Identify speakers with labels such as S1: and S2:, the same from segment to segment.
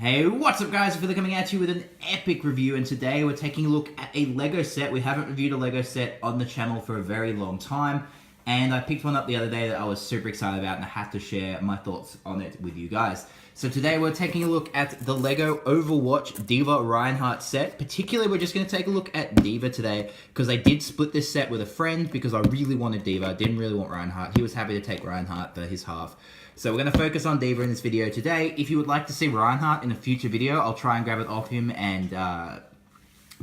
S1: Hey, what's up guys? We're coming at you with an epic review, and today we're taking a look at a LEGO set. We haven't reviewed a LEGO set on the channel for a very long time, and I picked one up the other day that I was super excited about, and I had to share my thoughts on it with you guys. So today we're taking a look at the LEGO Overwatch D.Va Reinhardt set. Particularly, we're just going to take a look at D.Va today, because I did split this set with a friend because I really wanted D.Va. I didn't really want Reinhardt. He was happy to take Reinhardt for his half. So we're going to focus on D.Va in this video today. If you would like to see Reinhardt in a future video, I'll try and grab it off him and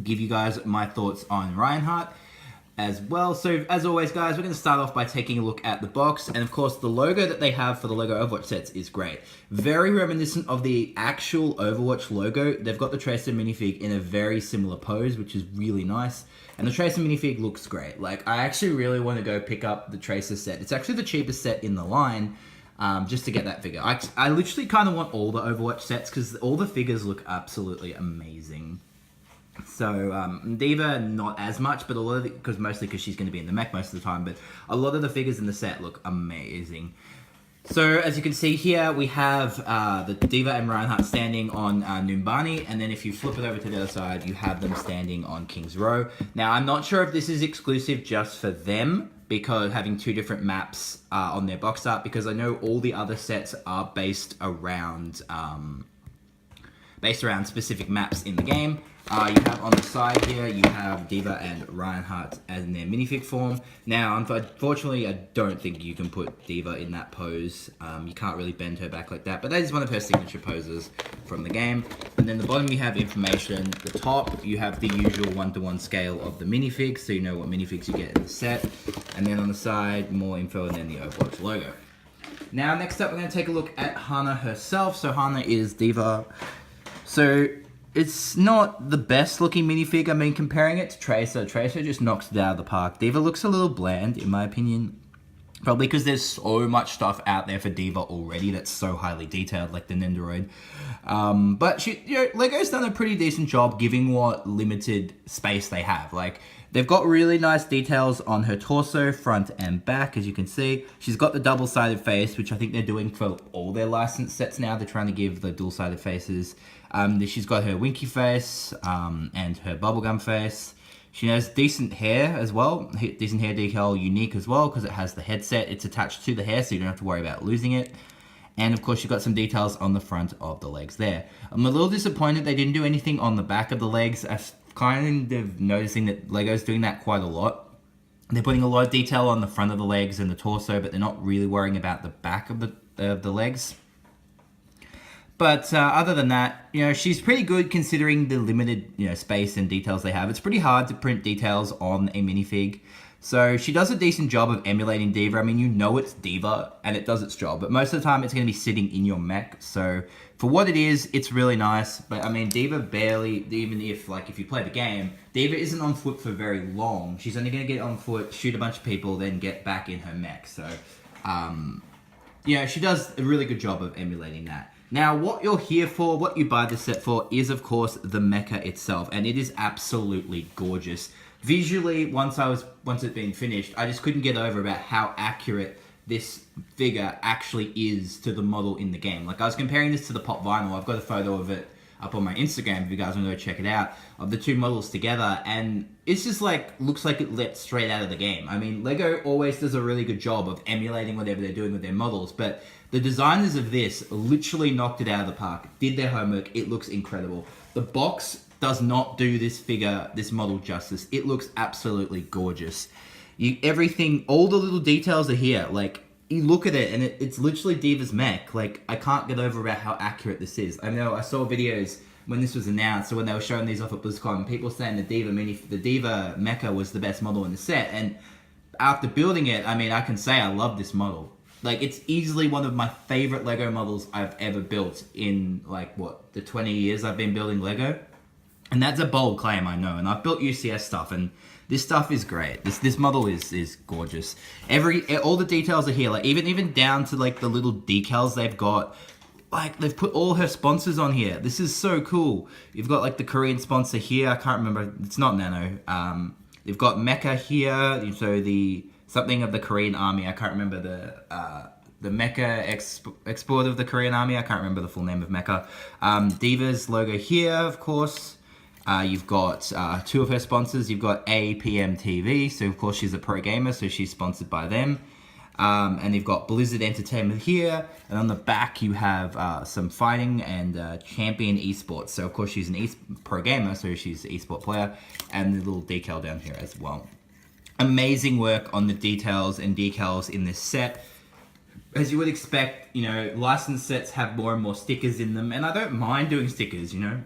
S1: give you guys my thoughts on Reinhardt as well. So as always guys, we're going to start off by taking a look at the box. And of course the logo that they have for the LEGO Overwatch sets is great. Very reminiscent of the actual Overwatch logo. They've got the Tracer minifig in a very similar pose, which is really nice. And the Tracer minifig looks great. Like, I actually really want to go pick up the Tracer set. It's actually the cheapest set in the line. Just to get that figure. I literally kind of want all the Overwatch sets because all the figures look absolutely amazing. So, D.Va, not as much, but a lot of it, mostly because she's going to be in the mech most of the time, but a lot of the figures in the set look amazing. So, as you can see here, we have the D.Va and Reinhardt standing on Numbani, and then if you flip it over to the other side, you have them standing on King's Row. Now, I'm not sure if this is exclusive just for them, because having two different maps on their box art, because I know all the other sets are based around specific maps in the game. You have on the side here, you have D.Va and Reinhardt in their minifig form. Now, unfortunately, I don't think you can put D.Va in that pose. You can't really bend her back like that, but that is one of her signature poses from the game. And then the bottom you have information. The top, you have the usual 1-to-1 scale of the minifigs, so you know what minifigs you get in the set. And then on the side, more info, and then the Overwatch logo. Now, next up, we're going to take a look at Hana herself. So Hana is D.Va. So it's not the best looking minifig. I mean, comparing it to Tracer just knocks it out of the park. D.Va looks a little bland, in my opinion. Probably because there's so much stuff out there for D.Va already that's so highly detailed, like the Nendoroid. But LEGO's done a pretty decent job giving what limited space they have. Like, they've got really nice details on her torso, front and back, as you can see. She's got the double-sided face, which I think they're doing for all their licensed sets now. They're trying to give the dual-sided faces. She's got her winky face and her bubblegum face. She has decent hair as well, decent hair decal, unique as well, because it has the headset. It's attached to the hair, so you don't have to worry about losing it. And of course, you've got some details on the front of the legs there. I'm a little disappointed they didn't do anything on the back of the legs. I'm kind of noticing that LEGO's doing that quite a lot. They're putting a lot of detail on the front of the legs and the torso, but they're not really worrying about the back of the legs. But other than that, she's pretty good considering the limited, space and details they have. It's pretty hard to print details on a minifig. So she does a decent job of emulating D.Va. I mean, it's D.Va and it does its job. But most of the time, it's going to be sitting in your mech. So for what it is, it's really nice. But I mean, D.Va barely, even if you play the game, D.Va isn't on foot for very long. She's only going to get on foot, shoot a bunch of people, then get back in her mech. So, she does a really good job of emulating that. Now, what you're here for, what you buy this set for, is of course the mecha itself, and it is absolutely gorgeous. Visually, once it's been finished, I just couldn't get over about how accurate this figure actually is to the model in the game. Like, I was comparing this to the Pop Vinyl. I've got a photo of it up on my Instagram if you guys want to go check it out, of the two models together, and it's just looks like it let straight out of the game. I mean, LEGO always does a really good job of emulating whatever they're doing with their models, but the designers of this literally knocked it out of the park, did their homework. It looks incredible. The box does not do this model justice. It looks absolutely gorgeous. Everything, all the little details are here. Like, you look at it and it's literally D.Va's mech. Like, I can't get over about how accurate this is. I know I saw videos when this was announced, so when they were showing these off at BlizzCon, people saying the D.Va mecha was the best model in the set. And after building it, I mean, I can say I love this model. Like, it's easily one of my favorite LEGO models I've ever built in, the 20 years I've been building LEGO. And that's a bold claim, I know. And I've built UCS stuff, and this stuff is great. This model is gorgeous. All the details are here. Like, even down to, the little decals they've got. Like, they've put all her sponsors on here. This is so cool. You've got, the Korean sponsor here. I can't remember. It's not Nano. They've got Mecha here. So something of the Korean army. I can't remember export of the Korean Army. I can't remember the full name of Mecha. D.Va's logo here, of course. You've got two of her sponsors. You've got APM TV, so of course she's a pro gamer, so she's sponsored by them. And you've got Blizzard Entertainment here, and on the back you have some fighting and Champion Esports. So of course she's an pro gamer, so she's an esport player, and the little decal down here as well. Amazing work on the details and decals in this set. As you would expect, you know, licensed sets have more and more stickers in them, and I don't mind doing stickers, you know.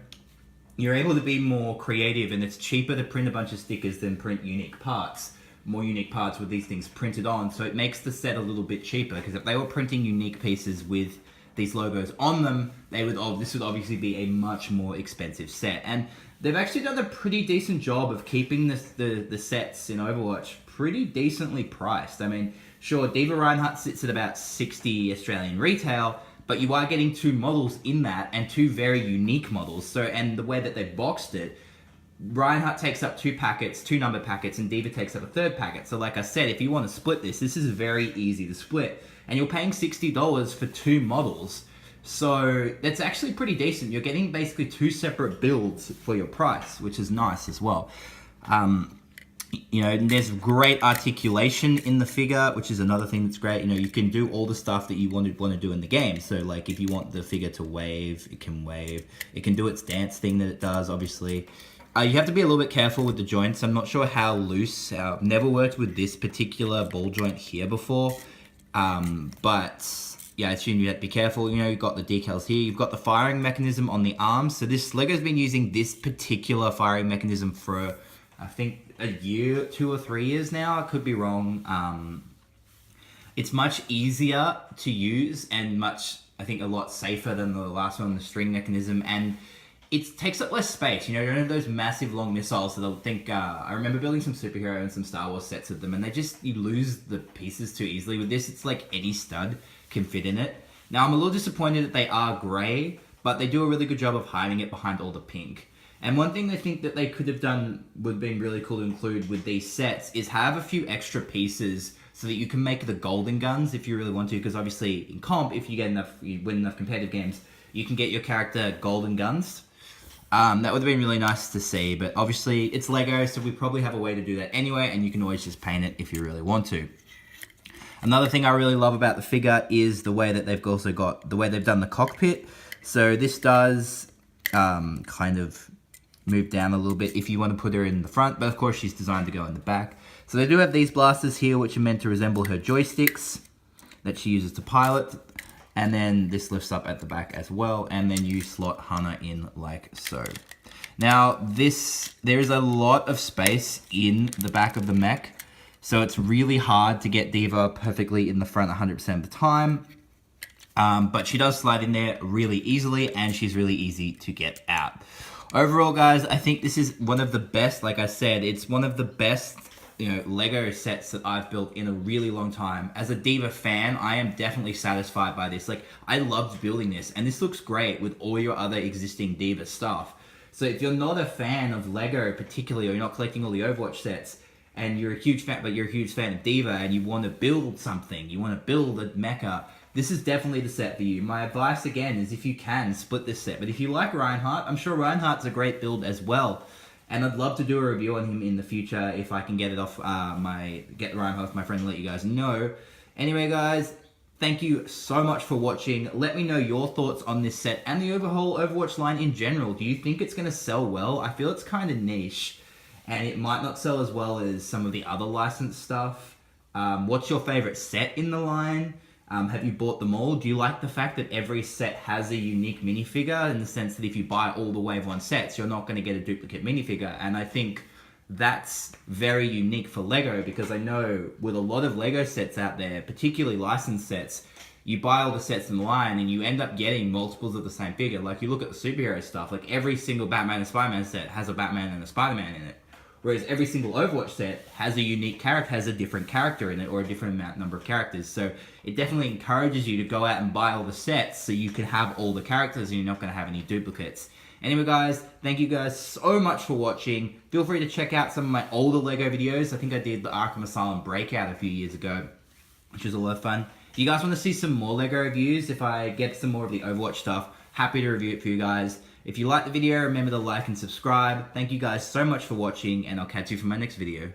S1: You're able to be more creative, and it's cheaper to print a bunch of stickers than print unique parts. More unique parts with these things printed on, so it makes the set a little bit cheaper, because if they were printing unique pieces with these logos on them, this would obviously be a much more expensive set. And they've actually done a pretty decent job of keeping the sets in Overwatch pretty decently priced. I mean, sure, D.Va Reinhardt sits at about 60 Australian retail, but you are getting two models in that, and two very unique models. So, and the way that they boxed it, Reinhardt takes up two number packets, and D.Va takes up a third packet. So like I said, if you want to split this is very easy to split. And you're paying $60 for two models. So that's actually pretty decent. You're getting basically two separate builds for your price, which is nice as well. You know, and there's great articulation in the figure, which is another thing that's great. You know, you can do all the stuff that you want to do in the game. So like if you want the figure to wave, it can wave. It can do its dance thing that it does, obviously. You have to be a little bit careful with the joints. I'm not sure how loose. Never worked with this particular ball joint here before. But yeah, I assume you have to be careful. You know, you've got the decals here. You've got the firing mechanism on the arms. So this Lego's been using this particular firing mechanism for, I think, a year, 2 or 3 years now. I could be wrong. It's much easier to use and I think a lot safer than the last one, the string mechanism. And it takes up less space. You know, you don't have those massive long missiles that I'll think, I remember building some superhero and some Star Wars sets of them, and you lose the pieces too easily. With this, it's like any stud can fit in it. Now, I'm a little disappointed that they are grey, but they do a really good job of hiding it behind all the pink. And one thing I think that they could have done would have been really cool to include with these sets is have a few extra pieces so that you can make the golden guns if you really want to, because obviously in comp, if you win enough competitive games, you can get your character golden guns. That would have been really nice to see, but obviously it's Lego, so we probably have a way to do that anyway, and you can always just paint it if you really want to. Another thing I really love about the figure is the way that they've done the cockpit. So this does kind of move down a little bit if you want to put her in the front, but of course she's designed to go in the back. So they do have these blasters here, which are meant to resemble her joysticks that she uses to pilot. And then this lifts up at the back as well, and then you slot Hana in like so. Now, there is a lot of space in the back of the mech, so it's really hard to get D.Va perfectly in the front 100% of the time. But she does slide in there really easily, and she's really easy to get out. Overall, guys, I think this is one of the best, like I said, it's one of the best Lego sets that I've built in a really long time. As a D.Va fan, I am definitely satisfied by this. Like, I loved building this, and this looks great with all your other existing D.Va stuff. So if you're not a fan of Lego particularly, or you're not collecting all the Overwatch sets, and you're a huge fan, but you're a huge fan of D.Va, and you want to build something, you want to build a mecha, this is definitely the set for you. My advice, again, is if you can, split this set. But if you like Reinhardt, I'm sure Reinhardt's a great build as well. And I'd love to do a review on him in the future if I can get it off get Reinhardt off my friend and let you guys know. Anyway, guys, thank you so much for watching. Let me know your thoughts on this set and the overall Overwatch line in general. Do you think it's going to sell well? I feel it's kind of niche, and it might not sell as well as some of the other licensed stuff. What's your favorite set in the line? Have you bought them all? Do you like the fact that every set has a unique minifigure, in the sense that if you buy all the Wave 1 sets, you're not going to get a duplicate minifigure? And I think that's very unique for Lego, because I know with a lot of Lego sets out there, particularly licensed sets, you buy all the sets in the line and you end up getting multiples of the same figure. Like, you look at the superhero stuff, like every single Batman and Spider-Man set has a Batman and a Spider-Man in it. Whereas every single Overwatch set has a unique character, has a different character in it, or a different number of characters. So it definitely encourages you to go out and buy all the sets so you can have all the characters and you're not going to have any duplicates. Anyway, guys, thank you guys so much for watching. Feel free to check out some of my older Lego videos. I think I did the Arkham Asylum Breakout a few years ago, which was a lot of fun. If you guys want to see some more LEGO reviews, if I get some more of the Overwatch stuff, happy to review it for you guys. If you like the video, remember to like and subscribe. Thank you guys so much for watching, and I'll catch you for my next video.